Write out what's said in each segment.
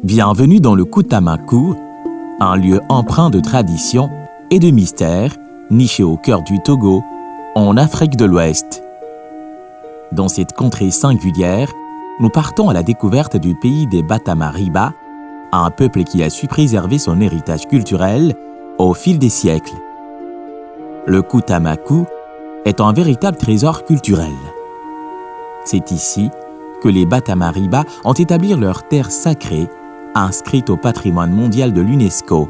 Bienvenue dans le Koutamakou, un lieu empreint de tradition et de mystère, niché au cœur du Togo, en Afrique de l'Ouest. Dans cette contrée singulière, nous partons à la découverte du pays des Batamariba, un peuple qui a su préserver son héritage culturel au fil des siècles. Le Koutamakou est un véritable trésor culturel. C'est ici que les Batamariba ont établi leur terre sacrée, inscrite au patrimoine mondial de l'UNESCO.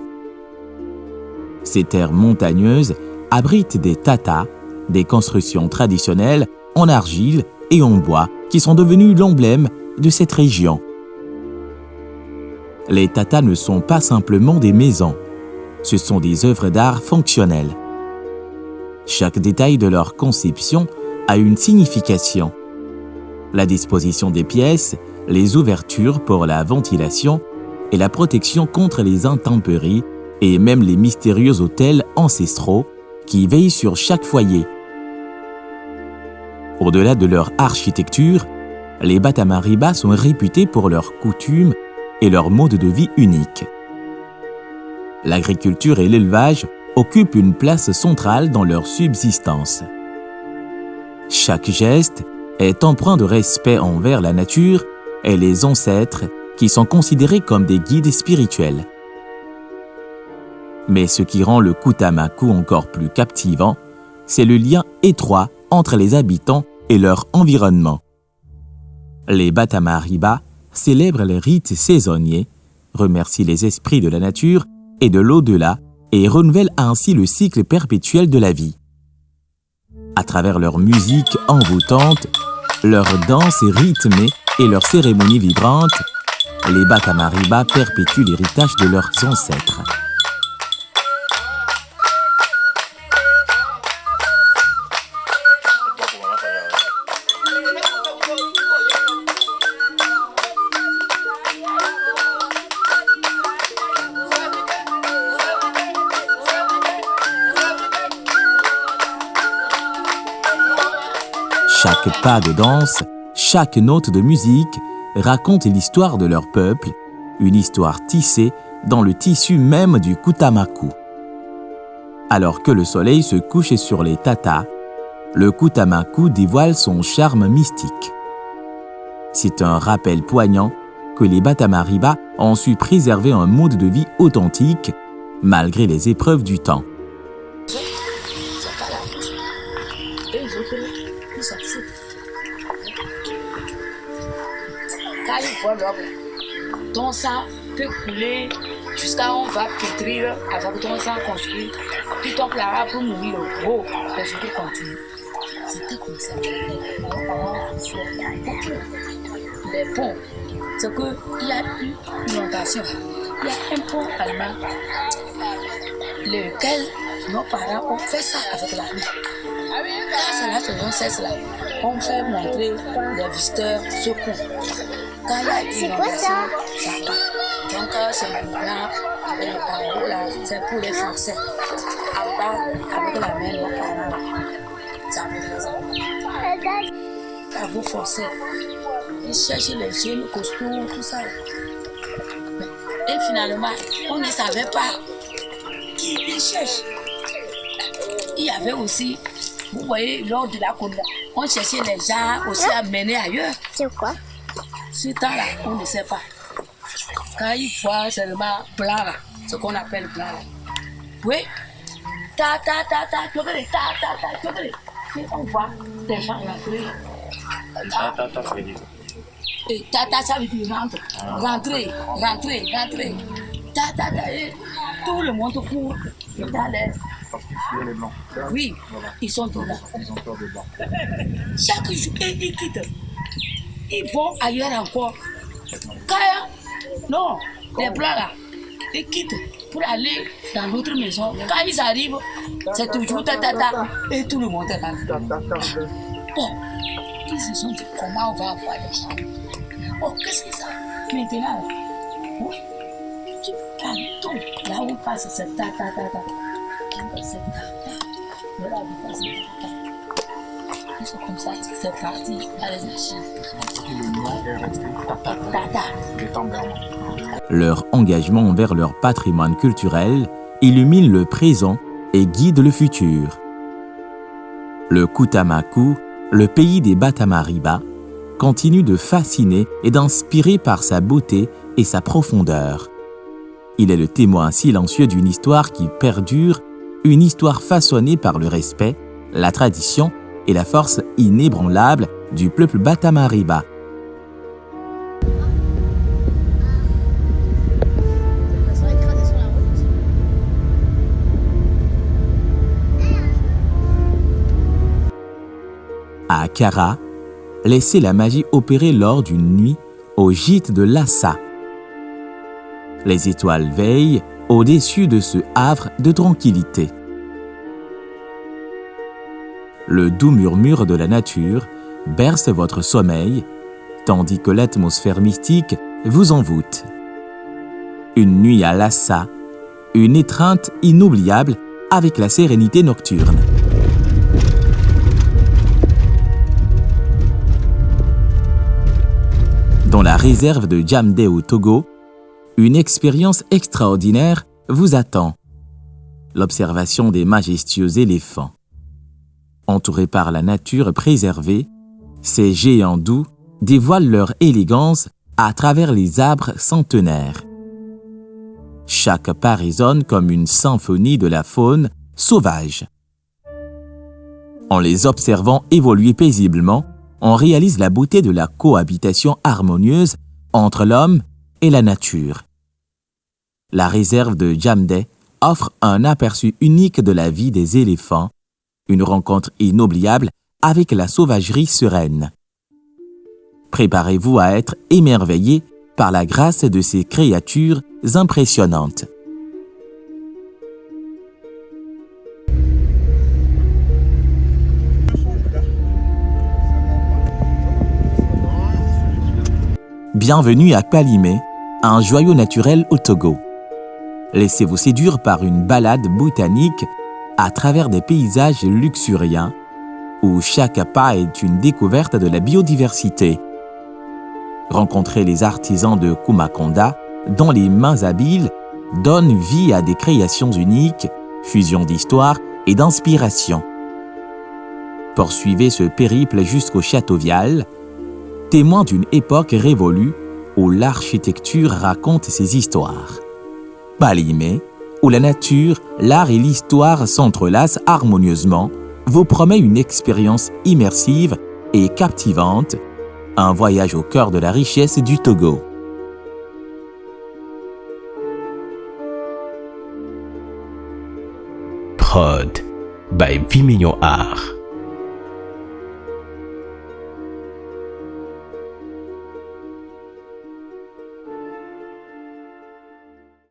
Ces terres montagneuses abritent des tatas, des constructions traditionnelles en argile et en bois qui sont devenues l'emblème de cette région. Les tatas ne sont pas simplement des maisons, ce sont des œuvres d'art fonctionnelles. Chaque détail de leur conception a une signification. La disposition des pièces, les ouvertures pour la ventilation et la protection contre les intempéries et même les mystérieux hôtels ancestraux qui veillent sur chaque foyer. Au-delà de leur architecture, les Batamariba sont réputés pour leurs coutumes et leur mode de vie unique. L'agriculture et l'élevage occupent une place centrale dans leur subsistance. Chaque geste est empreint de respect envers la nature et les ancêtres qui sont considérés comme des guides spirituels. Mais ce qui rend le Koutamakou encore plus captivant, c'est le lien étroit entre les habitants et leur environnement. Les Batamariba célèbrent les rites saisonniers, remercient les esprits de la nature et de l'au-delà et renouvellent ainsi le cycle perpétuel de la vie. À travers leur musique envoûtante, leurs danses rythmées et leurs cérémonies vibrantes, les Batamariba perpétuent l'héritage de leurs ancêtres. Chaque pas de danse, chaque note de musique raconte l'histoire de leur peuple, une histoire tissée dans le tissu même du Koutamakou. Alors que le soleil se couche sur les tatas, le Koutamakou dévoile son charme mystique. C'est un rappel poignant que les Batamariba ont su préserver un mode de vie authentique malgré les épreuves du temps. Quand il voit l'homme, ton sang peut couler jusqu'à on va pétrir avec ton sang construit. Puis ton clara pour mourir au gros, les autres continuent. C'était comme ça. Les ponts, c'est qu'il y a eu une inondation. Il y a un pont allemand, lequel nos parents ont fait ça avec la rue. C'est la saison 16 là. On fait montrer les visiteurs ce pont. Quand il y a une inondation, ça va. Donc c'est maintenant, avec le barreau là, c'est pour les Français. En bas, avec la main, nos parents, ça veut dire ça. À vous forcer. Ils cherchent les jeunes costauds, tout ça. Et finalement, on ne savait pas qui ils cherchent. Il y avait aussi, vous voyez, lors de la Konda, on cherchait les gens aussi à mener ailleurs. C'est quoi? Ce temps-là, on ne sait pas. Quand ils voient seulement blanc là, ce qu'on appelle blanc là. Oui, et on voit des gens rentrer. Et tata, ça veut dire rentrer. Et tout le monde court dans l'air. Les blancs. Oui, ils sont tous là. Ils ont peur des blancs. Chaque jour, ils quittent. Ils vont ailleurs encore. Non, les blancs là, ils quittent pour aller dans l'autre maison. Quand ils arrivent, c'est toujours tata et tout le monde est là. Bon, ils se sont dit comment on va avoir les gens. Oh, qu'est-ce que c'est ça? Maintenant, oh, tout là où passe cette tata. Voilà, vous passez c'est comme ça, c'est parti dans les archives. Le nom est resté Tata. Tata. Les temps bermans. Leur engagement envers leur patrimoine culturel illumine le présent et guide le futur. Le Kutamaku, le pays des Batamariba, continue de fasciner et d'inspirer par sa beauté et sa profondeur. Il est le témoin silencieux d'une histoire qui perdure, une histoire façonnée par le respect, la tradition et la force inébranlable du peuple Batamariba. À Kara, laissez la magie opérer lors d'une nuit au gîte de Lhasa. Les étoiles veillent au-dessus de ce havre de tranquillité. Le doux murmure de la nature berce votre sommeil, tandis que l'atmosphère mystique vous envoûte. Une nuit à Lhasa, une étreinte inoubliable avec la sérénité nocturne. Dans la réserve de Djamde au Togo, une expérience extraordinaire vous attend. L'observation des majestueux éléphants. Entourés par la nature préservée, ces géants doux dévoilent leur élégance à travers les arbres centenaires. Chaque pas résonne comme une symphonie de la faune sauvage. En les observant évoluer paisiblement, on réalise la beauté de la cohabitation harmonieuse entre l'homme et la nature. La réserve de Djamde offre un aperçu unique de la vie des éléphants, une rencontre inoubliable avec la sauvagerie sereine. Préparez-vous à être émerveillé par la grâce de ces créatures impressionnantes. Bienvenue à Palimé, un joyau naturel au Togo. Laissez-vous séduire par une balade botanique à travers des paysages luxuriants où chaque pas est une découverte de la biodiversité. Rencontrez les artisans de Kumakonda dont les mains habiles donnent vie à des créations uniques, fusion d'histoire et d'inspiration. Poursuivez ce périple jusqu'au château Vial, témoin d'une époque révolue où l'architecture raconte ses histoires. Palimé, où la nature, l'art et l'histoire s'entrelacent harmonieusement, vous promet une expérience immersive et captivante, un voyage au cœur de la richesse du Togo. Prod by Vimeo Art.